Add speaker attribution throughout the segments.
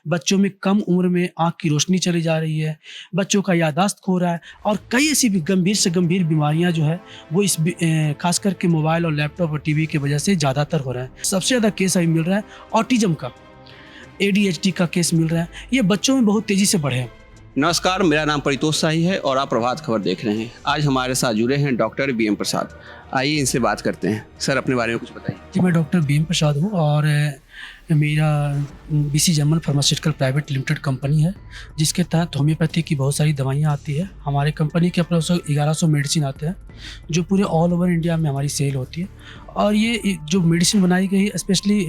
Speaker 1: बच्चों में कम उम्र में आँख की रोशनी चली जा रही है, बच्चों का याददाश्त खो रहा है और कई ऐसी भी गंभीर से गंभीर बीमारियां जो है वो इस खास करके मोबाइल और लैपटॉप और टीवी की वजह से ज़्यादातर हो रहा है। सबसे ज़्यादा केस अभी मिल रहा है ऑटिज्म का, ADHD का केस मिल रहा है, ये बच्चों में बहुत तेज़ी से बढ़े हैं।
Speaker 2: नमस्कार, मेरा नाम परितोष शाही है और आप प्रभात खबर देख रहे हैं। आज हमारे साथ जुड़े हैं डॉक्टर BM प्रसाद। आइए इनसे बात करते हैं। सर, अपने बारे में कुछ बताइए।
Speaker 1: जी, मैं डॉक्टर BM प्रसाद हूँ और मेरा BC German pharmaceutical private limited company है, जिसके तहत होम्योपैथी की बहुत सारी दवाइयाँ आती है। हमारे कंपनी के अप्रोक्स 1100 मेडिसिन आते हैं जो पूरे ऑल ओवर इंडिया में हमारी सेल होती है। और ये जो मेडिसिन बनाई गई है स्पेशली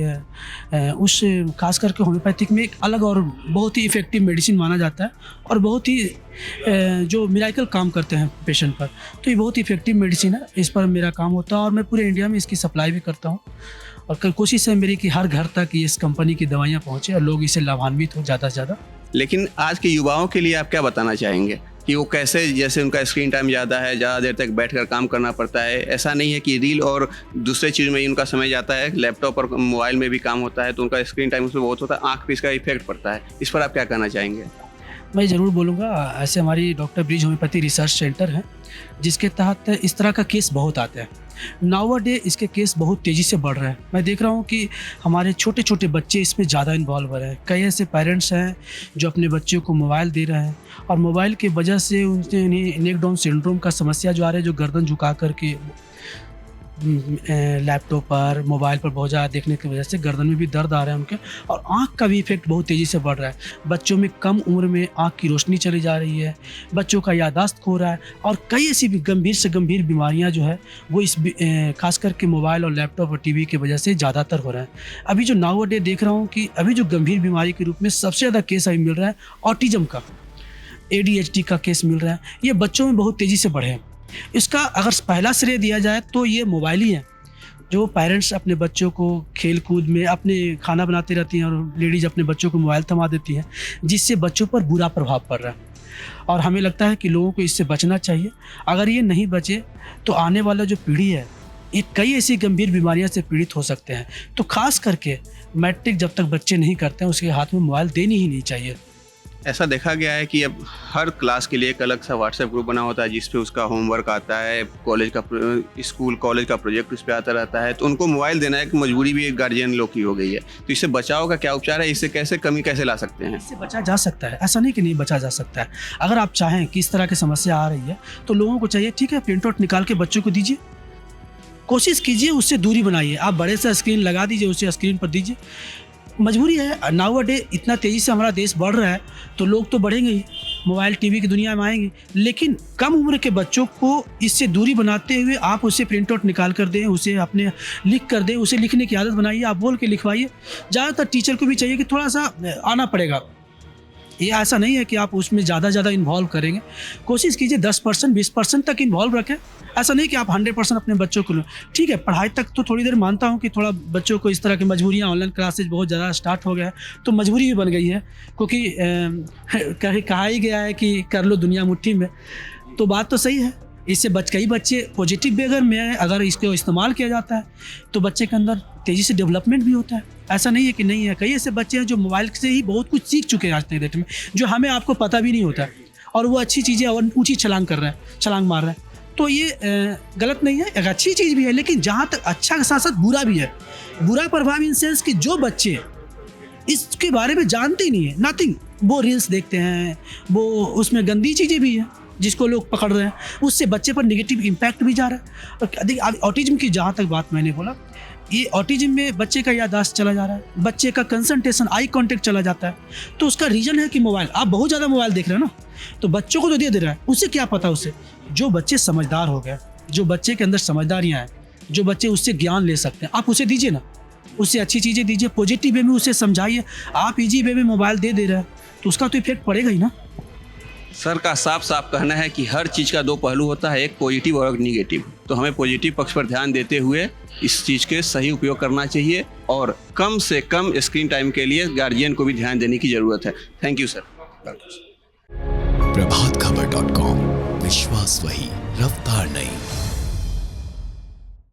Speaker 1: उस खास करके होम्योपैथिक में एक अलग और बहुत ही इफ़ेक्टिव मेडिसिन माना जाता है और बहुत ही जो मिराकल काम करते हैं पेशेंट पर, तो ये बहुत ही इफ़ेक्टिव मेडिसिन है। इस पर मेरा काम होता है और मैं पूरे इंडिया में इसकी सप्लाई भी करता हूँ और कोशिश है मेरी कि हर घर तक इस कंपनी की दवाइयाँ पहुँचे और लोग इससे लाभान्वित हो ज़्यादा से ज़्यादा।
Speaker 2: लेकिन आज के युवाओं के लिए आप क्या बताना चाहेंगे कि वो कैसे, जैसे उनका स्क्रीन टाइम ज़्यादा है, ज़्यादा देर तक बैठकर काम करना पड़ता है, ऐसा नहीं है कि रील और दूसरे चीज़ में ही उनका समय जाता है, लैपटॉप और मोबाइल में भी काम होता है, तो उनका स्क्रीन टाइम उसमें बहुत होता है, आँख पे इसका इफेक्ट पड़ता है। इस पर आप क्या कहना चाहेंगे?
Speaker 1: मैं ज़रूर बोलूँगा। ऐसे हमारी doctor bridge homeopathy research centre है जिसके तहत इस तरह का केस बहुत आते हैं। नाउ डे इसके केस बहुत तेज़ी से बढ़ रहे हैं। मैं देख रहा हूँ कि हमारे छोटे छोटे बच्चे इसमें ज़्यादा इन्वॉल्व हो रहे हैं। कई ऐसे पेरेंट्स हैं जो अपने बच्चों को मोबाइल दे रहे हैं और मोबाइल की वजह से उनसे नेक डाउन सिंड्रोम का समस्या जो आ रहा है, जो गर्दन झुका करके लैपटॉप पर मोबाइल पर बहुत ज़्यादा देखने की वजह से गर्दन में भी दर्द आ रहा है उनके, और आँख का भी इफेक्ट बहुत तेज़ी से बढ़ रहा है। बच्चों में कम उम्र में आँख की रोशनी चली जा रही है, बच्चों का याददाश्त खो रहा है और कई ऐसी भी गंभीर से गंभीर बीमारियां जो है वो इस खास करके मोबाइल और लैपटॉप और टीवी की वजह से ज़्यादातर हो रहा है। अभी जो नाउ डे देख रहा हूँ कि अभी जो गंभीर बीमारी के रूप में सबसे ज़्यादा केस अभी मिल रहा है ऑटिज्म का, ADHD का केस मिल रहा है, ये बच्चों में बहुत तेज़ी से बढ़े हैं। इसका अगर पहला श्रेय दिया जाए तो ये मोबाइल ही है। जो पेरेंट्स अपने बच्चों को खेल कूद में अपने खाना बनाते रहती हैं और लेडीज़ अपने बच्चों को मोबाइल थमा देती हैं, जिससे बच्चों पर बुरा प्रभाव पड़ रहा है और हमें लगता है कि लोगों को इससे बचना चाहिए। अगर ये नहीं बचे तो आने वाला जो पीढ़ी है ये कई ऐसी गंभीर बीमारियों से पीड़ित हो सकते हैं। तो खास करके मैट्रिक जब तक बच्चे नहीं करते हैं उसके हाथ में मोबाइल देनी ही नहीं चाहिए।
Speaker 2: ऐसा देखा गया है कि अब हर क्लास के लिए एक अलग सा व्हाट्सएप ग्रुप बना होता है जिस पे उसका होमवर्क आता है, स्कूल कॉलेज का प्रोजेक्ट उस पर आता रहता है, तो उनको मोबाइल देना एक मजबूरी भी एक गार्जियन लोग की हो गई है। तो इससे बचाव का क्या उपचार है? इससे कैसे कमी कैसे ला सकते हैं?
Speaker 1: इससे बचा जा सकता है, ऐसा नहीं कि नहीं बचा जा सकता है। अगर आप चाहें कि इस तरह की समस्या आ रही है तो लोगों को चाहिए, ठीक है, प्रिंट आउट निकाल के बच्चों को दीजिए, कोशिश कीजिए उससे दूरी बनाइए। आप बड़े सा स्क्रीन लगा दीजिए, उसे स्क्रीन पर दीजिए। मजबूरी है, नाउ डे इतना तेज़ी से हमारा देश बढ़ रहा है तो लोग तो बढ़ेंगे ही, मोबाइल टीवी की दुनिया में आएंगे, लेकिन कम उम्र के बच्चों को इससे दूरी बनाते हुए आप उसे प्रिंट आउट निकाल कर दें, उसे अपने लिख कर दें, उसे लिखने की आदत बनाइए, आप बोल के लिखवाइए। ज़्यादातर टीचर को भी चाहिए कि थोड़ा सा आना पड़ेगा। ये ऐसा नहीं है कि आप उसमें ज़्यादा इन्वॉल्व करेंगे, कोशिश कीजिए 10% 20% तक इन्वॉल्व रखें। ऐसा नहीं कि आप 100% अपने बच्चों को लो। ठीक है, पढ़ाई तक तो थोड़ी देर मानता हूँ कि थोड़ा बच्चों को इस तरह की मजबूरियाँ, ऑनलाइन क्लासेज बहुत ज़्यादा स्टार्ट हो गया है तो मजबूरी भी बन गई है, क्योंकि कहा ही गया है कि कर लो दुनिया मुट्ठी में। तो बात तो सही है, इससे कई बच्चे पॉजिटिव वे अगर इसको इस्तेमाल किया जाता है तो बच्चे के अंदर तेज़ी से डेवलपमेंट भी होता है। ऐसा नहीं है कि नहीं है, कई ऐसे बच्चे हैं जो मोबाइल से ही बहुत कुछ सीख चुके हैं आज तक डेट में, जो हमें आपको पता भी नहीं होता और वो अच्छी चीज़ें और ऊँची छलांग मार रहे हैं। तो ये गलत नहीं है, एक अच्छी चीज़ भी है, लेकिन जहाँ तक अच्छा के साथ साथ बुरा भी है। बुरा प्रभाव इन सेंस कि जो बच्चे इसके बारे में जानते ही नहीं है, नथिंग, वो रील्स देखते हैं, वो उसमें गंदी चीज़ें भी हैं जिसको लोग पकड़ रहे हैं, उससे बच्चे पर नेगेटिव इम्पैक्ट भी जा रहा है। और देखिए ऑटिज्म की जहाँ तक बात मैंने बोला, ये ऑटिज्म में बच्चे का याददाश्त चला जा रहा है, बच्चे का कंसंट्रेशन, आई कांटेक्ट चला जाता है। तो उसका रीज़न है कि मोबाइल, आप बहुत ज़्यादा मोबाइल देख रहे हैं ना, तो बच्चों को तो दे रहा है, उसे क्या पता। उसे जो बच्चे समझदार हो गए, जो बच्चे के अंदर समझदारियाँ हैं, जो बच्चे उससे ज्ञान ले सकते हैं, आप उसे दीजिए ना, उससे अच्छी चीज़ें दीजिए, पॉजिटिव वे में उसे समझाइए। आप इजी वे में मोबाइल दे रहे हैं तो उसका तो इफेक्ट पड़ेगा ही ना।
Speaker 2: सर का साफ कहना है कि हर चीज़ का दो पहलू होता है, एक पॉजिटिव और एक निगेटिव। तो हमें पॉजिटिव पक्ष पर ध्यान देते हुए इस चीज़ के सही उपयोग करना चाहिए और कम से कम स्क्रीन टाइम के लिए गार्जियन को भी ध्यान देने की ज़रूरत है। Thank you sir.
Speaker 3: प्रभातखबर.com, विश्वास वही, रफ्तार नहीं।